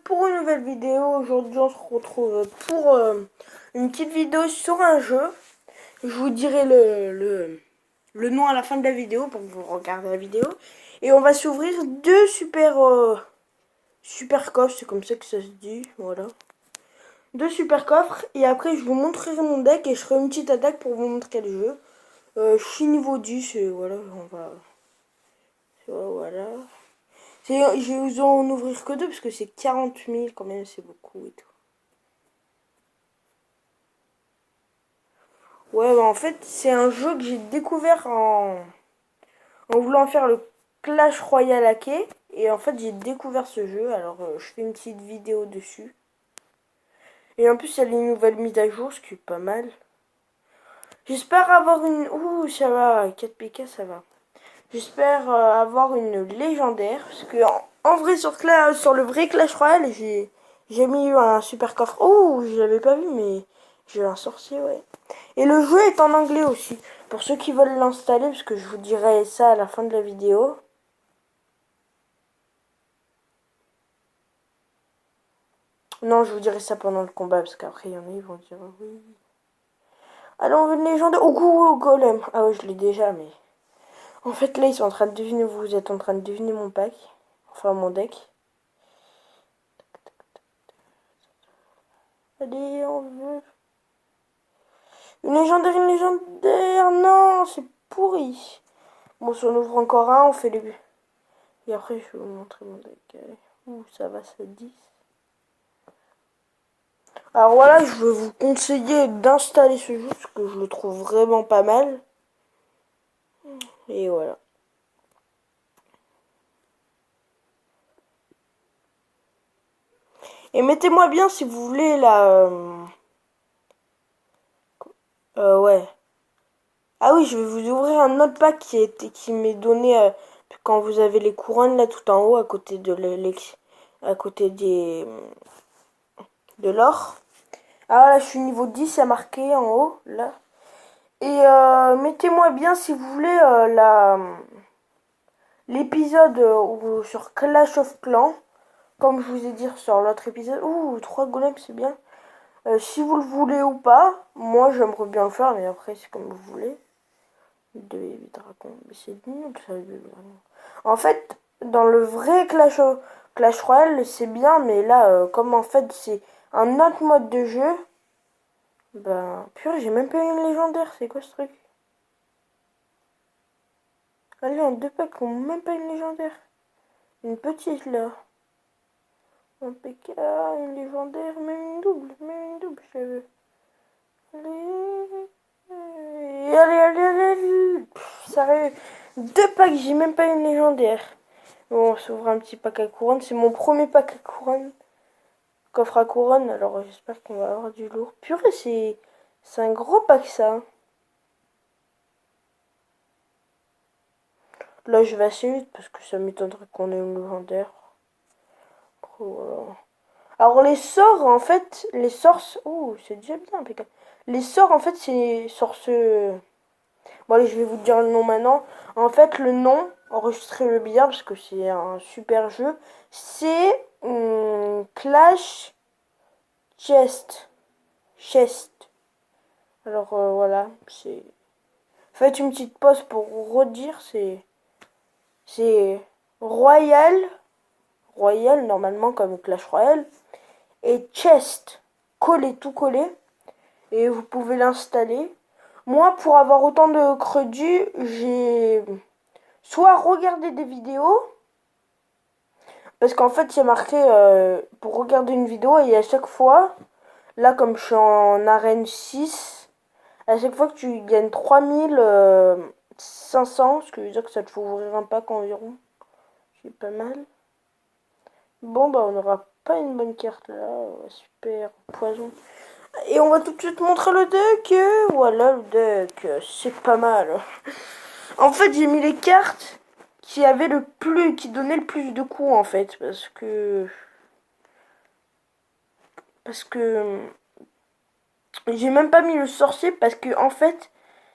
Pour une nouvelle vidéo, aujourd'hui on se retrouve pour une petite vidéo sur un jeu. Je vous dirai le nom à la fin de la vidéo pour que vous regardiez la vidéo. Et on va s'ouvrir deux super coffres, c'est comme ça que ça se dit, voilà. Deux super coffres et après je vous montrerai mon deck et je ferai une petite attaque pour vous montrer le jeu. Je suis niveau 10 et voilà, voilà. Je vais vous en ouvrir que deux parce que c'est 40 000 quand même, c'est beaucoup et tout. Ouais, bah en fait, c'est un jeu que j'ai découvert en voulant faire le Clash Royale hacké. Et en fait, j'ai découvert ce jeu, alors je fais une petite vidéo dessus. Et en plus, il y a les nouvelles mises à jour, ce qui est pas mal. J'espère avoir une... Ouh, ça va, 4 PK, ça va. J'espère avoir une légendaire, parce que en vrai, sur le vrai Clash Royale, j'ai mis un super coffre. Oh, je l'avais pas vu, mais j'ai un sorcier, ouais. Et le jeu est en anglais aussi. Pour ceux qui veulent l'installer, parce que je vous dirai ça à la fin de la vidéo. Non, je vous dirai ça pendant le combat, parce qu'après, il y en a, ils vont dire oui. Alors, on veut une légende. Oh, golem. Ah ouais, je l'ai déjà, mais... En fait, là, ils sont en train de deviner, vous êtes en train de deviner mon pack. Enfin, mon deck. Allez, on veut... une légendaire. Non, c'est pourri. Bon, si on ouvre encore un, on fait les... Et après, je vais vous montrer mon deck. Allez. Ouh, ça va, ça 10. Alors voilà, je vais vous conseiller d'installer ce jeu parce que je le trouve vraiment pas mal. Et voilà. Et mettez-moi bien si vous voulez ouais. Ah oui, je vais vous ouvrir un autre pack qui m'est donné quand vous avez les couronnes là tout en haut à côté à côté de l'or. Ah là, je suis niveau 10 à marquer en haut là. Et mettez-moi bien si vous voulez l'épisode sur Clash of Clans. Comme je vous ai dit sur l'autre épisode. Ouh, 3 golems, c'est bien. Si vous le voulez ou pas, moi j'aimerais bien le faire, mais après c'est comme vous voulez. 2 dragons, mais c'est nul ça, En fait, dans le vrai Clash Royale, c'est bien, mais là, comme en fait c'est un autre mode de jeu, ben, purée, j'ai même pas une légendaire, c'est quoi ce truc? Allez, en deux packs, on même pas une légendaire. Une petite là. Un PK, une légendaire, même une double, je veux. Allez. Sérieux. Deux packs, j'ai même pas une légendaire. Bon, on s'ouvre un petit pack à couronne. C'est mon premier pack à couronne. Coffre à couronne, alors j'espère qu'on va avoir du lourd. Purée, c'est un gros pack ça. Là, je vais assez vite parce que ça m'étonnerait qu'on ait une légendaire. Voilà. Alors, les sorts, en fait, les sorts. Oh, c'est déjà bien, impeccable. Les sorts, en fait, c'est sorceux. Bon, allez, je vais vous dire le nom maintenant. En fait, le nom, enregistrez le bien parce que c'est un super jeu. C'est Clash Chest. Chest. Alors voilà, c'est. Faites une petite pause pour redire. C'est Royal. Royal, normalement, comme Clash Royale. Et Chest. Collé, tout collé. Et vous pouvez l'installer. Moi, pour avoir autant de crédits, j'ai soit regardé des vidéos, parce qu'en fait, c'est marqué pour regarder une vidéo, et à chaque fois, là, comme je suis en arène 6, à chaque fois que tu gagnes 3500, ce qui veut dire que ça te fait ouvrir un pack environ, c'est pas mal. Bon, bah, on n'aura pas une bonne carte là, super, poison. Et on va tout de suite montrer le deck. Voilà le deck, c'est pas mal. En fait, j'ai mis les cartes qui donnaient le plus de coups en fait, parce que j'ai même pas mis le sorcier parce que en fait,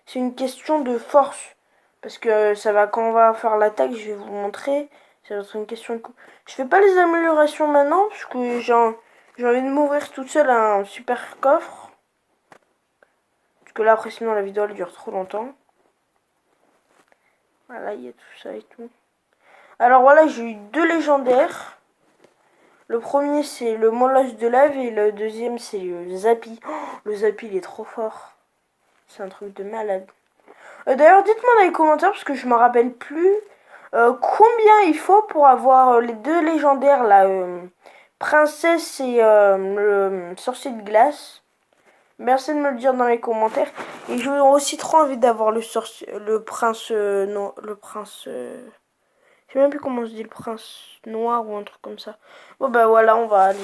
c'est une question de force. Parce que ça va quand on va faire l'attaque, je vais vous montrer. Ça va être une question de coup. Je fais pas les améliorations maintenant parce que j'ai envie de m'ouvrir toute seule un super coffre. Parce que là après sinon la vidéo elle dure trop longtemps. Voilà, il y a tout ça et tout. Alors voilà, j'ai eu 2 légendaires. Le premier c'est le molosse de lave et le deuxième c'est le Zappy. Oh, le Zappy il est trop fort. C'est un truc de malade. D'ailleurs dites-moi dans les commentaires parce que je me rappelle plus combien il faut pour avoir les 2 légendaires là. Princesse et le sorcier de glace. Merci de me le dire dans les commentaires. Et j'ai aussi trop envie d'avoir le prince, non, le prince, je sais même plus comment on se dit, le prince noir ou un truc comme ça. Bon bah voilà, on va aller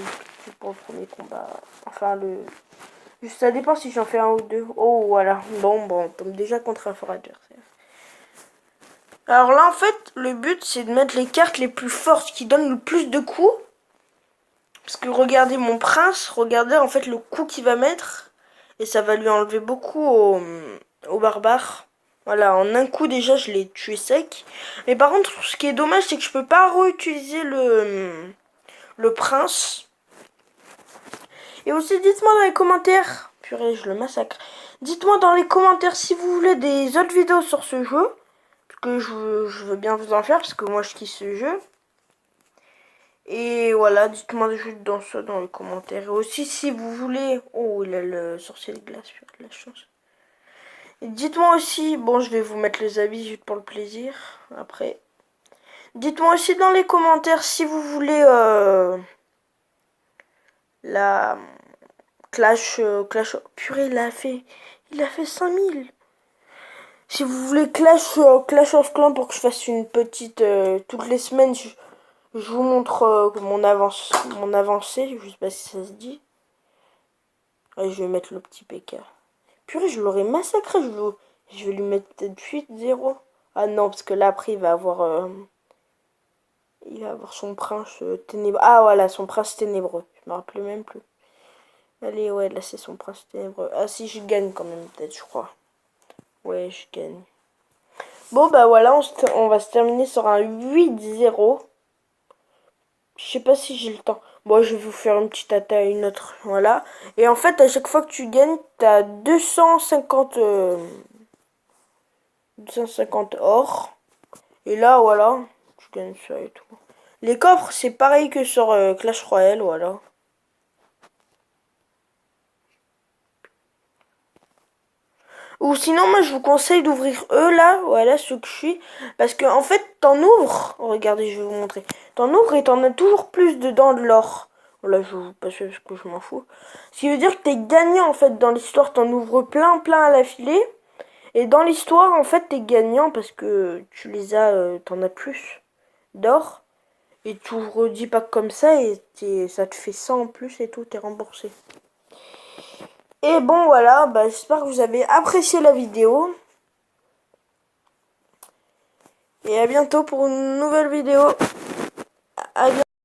pour le premier combat. Enfin ça dépend si j'en fais un ou deux. Oh voilà, bon, on tombe déjà contre un fort adversaire. Alors là en fait, le but c'est de mettre les cartes les plus fortes qui donnent le plus de coups. Parce que regardez mon prince, regardez en fait le coup qu'il va mettre. Et ça va lui enlever beaucoup au barbare. Voilà, en un coup déjà je l'ai tué sec. Mais par contre ce qui est dommage c'est que je peux pas réutiliser le prince. Et aussi dites-moi dans les commentaires. Purée, je le massacre. Dites-moi dans les commentaires si vous voulez des autres vidéos sur ce jeu. Parce que je veux bien vous en faire parce que moi je kiffe ce jeu. Et voilà, dites-moi juste dans ça dans les commentaires. Et aussi si vous voulez... Oh, il a le sorcier de glace, de la chance. Et dites-moi aussi... Bon, je vais vous mettre les avis juste pour le plaisir. Après. Dites-moi aussi dans les commentaires si vous voulez... la... Clash... Purée, il a fait 5000. Si vous voulez Clash of Clans pour que je fasse une petite... toutes les semaines... Je vous montre mon avancée, je sais pas si ça se dit. Ouais, je vais mettre le petit PK. Purée, je l'aurais massacré, je vais lui mettre peut-être 8-0. Ah non, parce que là après il va avoir son prince ténébreux. Ah voilà, son prince ténébreux. Je me rappelais même plus. Allez, ouais, là c'est son prince ténébreux. Ah si, je gagne quand même peut-être, je crois. Ouais, je gagne. Bon bah voilà, on va se terminer sur un 8-0. Je sais pas si j'ai le temps. Bon, je vais vous faire une petite attaque, une autre. Voilà. Et en fait, à chaque fois que tu gagnes, t'as 250 or. Et là, voilà. Tu gagnes ça et tout. Les coffres, c'est pareil que sur Clash Royale, voilà. Ou sinon, moi, je vous conseille d'ouvrir eux, là. Voilà, ceux que je suis. Parce que, en fait, t'en ouvres. Regardez, je vais vous montrer. T'en ouvres et t'en as toujours plus dedans de l'or. Voilà, je vais vous passer parce que je m'en fous. Ce qui veut dire que t'es gagnant, en fait, dans l'histoire. T'en ouvres plein, plein à l'affilée. Et dans l'histoire, en fait, t'es gagnant parce que tu les as, t'en as plus d'or. Et tu redis pas comme ça et ça te fait 100 en plus et tout, t'es remboursé. Et bon voilà, bah, j'espère que vous avez apprécié la vidéo. Et à bientôt pour une nouvelle vidéo. À bientôt.